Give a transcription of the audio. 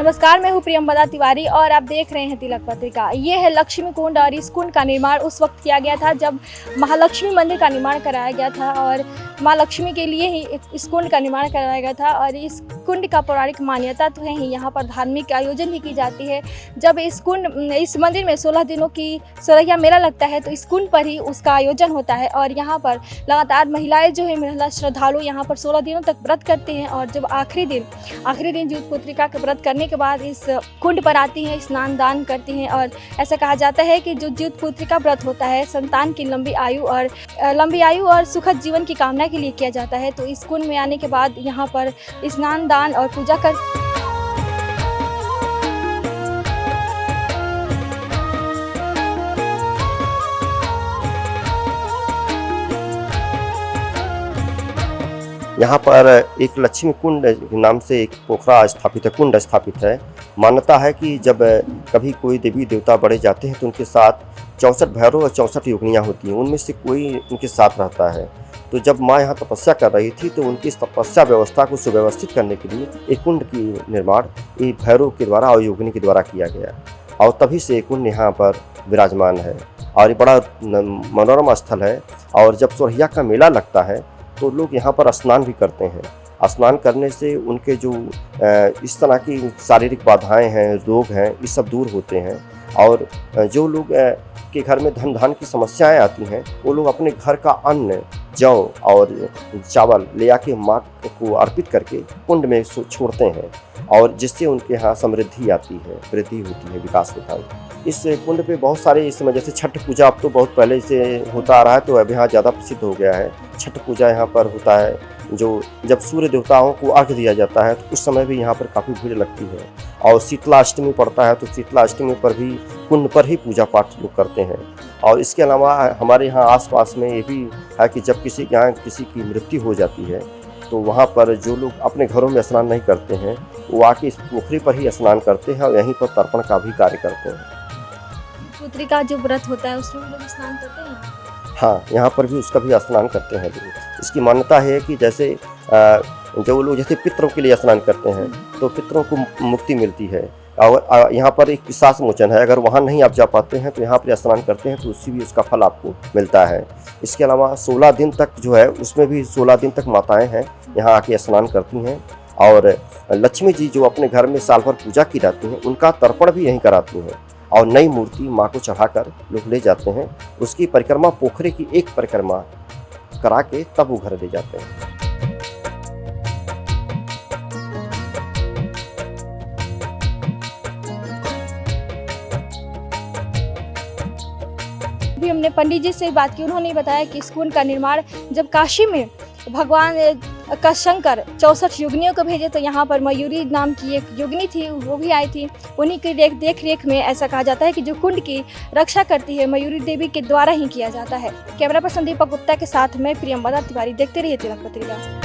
नमस्कार, मैं हूँ प्रियंवदा तिवारी और आप देख रहे हैं तिलक पत्रिका। ये है लक्ष्मी कुंड और इस कुंड का निर्माण उस वक्त किया गया था जब महालक्ष्मी मंदिर का निर्माण कराया गया था और माँ लक्ष्मी के लिए ही इस कुंड का निर्माण कराया गया था। और इस कुंड का पौराणिक मान्यता तो है ही, यहाँ पर धार्मिक आयोजन भी की जाती है। जब इस मंदिर में 16 दिनों की सोरहिया मेला लगता है तो इस कुंड पर ही उसका आयोजन होता है और यहाँ पर लगातार महिलाएं जो है महिला श्रद्धालु यहाँ पर 16 दिनों तक व्रत करते हैं और जब आखिरी दिन जीत पुत्रिका के व्रत करने के बाद इस कुंड पर आती हैं, स्नान दान करती हैं। और ऐसा कहा जाता है कि जो जीत पुत्रिका व्रत होता है संतान की लंबी आयु और सुखद जीवन की कामना के लिए किया जाता है। तो इस कुंड में आने के बाद यहाँ पर स्नान दान और पूजा कर यहाँ पर एक लक्ष्मी कुंड नाम से एक पोखरा स्थापित है, कुंड स्थापित है। मान्यता है कि जब कभी कोई देवी देवता बढ़े जाते हैं तो उनके साथ 64 भैरव और 64 योगिनियाँ होती हैं, उनमें से कोई उनके साथ रहता है। तो जब माँ यहाँ तपस्या कर रही थी तो उनकी तपस्या व्यवस्था को सुव्यवस्थित करने के लिए एक कुंड की निर्माण एक भैरव के द्वारा और योगिनी के द्वारा किया गया और तभी से एक कुंड यहाँ पर विराजमान है और ये बड़ा मनोरम स्थल है। और जब सोरहिया का मेला लगता है तो लोग यहाँ पर स्नान भी करते हैं। स्नान करने से उनके जो इस तरह की शारीरिक बाधाएं हैं, रोग हैं, ये सब दूर होते हैं। और जो लोग के घर में धन धान की समस्याएं आती हैं वो लोग अपने घर का अन्न, जौ और चावल ले आके माँ को अर्पित करके कुंड में छोड़ते हैं और जिससे उनके यहाँ समृद्धि आती है, वृद्धि होती है, विकास होता है। इस कुंड पे बहुत सारे इस समय जैसे छठ पूजा अब तो बहुत पहले से होता आ रहा है तो अब यहाँ ज़्यादा प्रसिद्ध हो गया है। छठ पूजा यहाँ पर होता है, जो जब सूर्य देवताओं को अर्घ्य दिया जाता है तो उस समय भी यहाँ पर काफ़ी भीड़ लगती है। और शीतला अष्टमी पड़ता है तो शीतला अष्टमी पर भी कुंड पर ही पूजा पाठ लोग करते हैं। और इसके अलावा हमारे यहाँ आसपास में ये भी है कि जब किसी के यहाँ किसी की मृत्यु हो जाती है तो वहाँ पर जो लोग अपने घरों में स्नान नहीं करते हैं वो आके इस पोखरी पर ही स्नान करते हैं और यहीं पर तर्पण का भी कार्य करते हैं। पुत्रिका जो व्रत होता है उसमें लोग स्नान करते हैं। हाँ, यहाँ पर भी उसका भी स्नान करते हैं लोग। इसकी मान्यता है कि जैसे जो लोग जैसे पितरों के लिए स्नान करते हैं तो पितरों को मुक्ति मिलती है और यहाँ पर एक पिशाच मोचन है। अगर वहाँ नहीं आप जा पाते हैं तो यहाँ पर स्नान करते हैं तो उससे भी उसका फल आपको मिलता है। इसके अलावा 16 दिन तक जो है उसमें भी 16 दिन तक माताएं हैं यहाँ आके स्नान करती हैं और लक्ष्मी जी जो अपने घर में साल भर पूजा की जाती हैं उनका तर्पण भी यहीं कराती हैं और नई मूर्ति माँ को चढ़ाकर लोग ले जाते हैं। उसकी परिक्रमा पोखरे की एक परिक्रमा करा के तब वो घर ले जाते हैं। भी हमने पंडित जी से बात की, उन्होंने बताया कि इस कुंड का निर्माण जब काशी में भगवान का शंकर 64 योगिनियों को भेजे तो यहाँ पर मयूरी नाम की एक योगिनी थी, वो भी आई थी। उन्हीं की देख रेख में ऐसा कहा जाता है कि जो कुंड की रक्षा करती है मयूरी देवी के द्वारा ही किया जाता है। कैमरा पर्सन दीपक गुप्ता के साथ मैं प्रियंवदा तिवारी, देखते रहिए तिलक पत्रिका।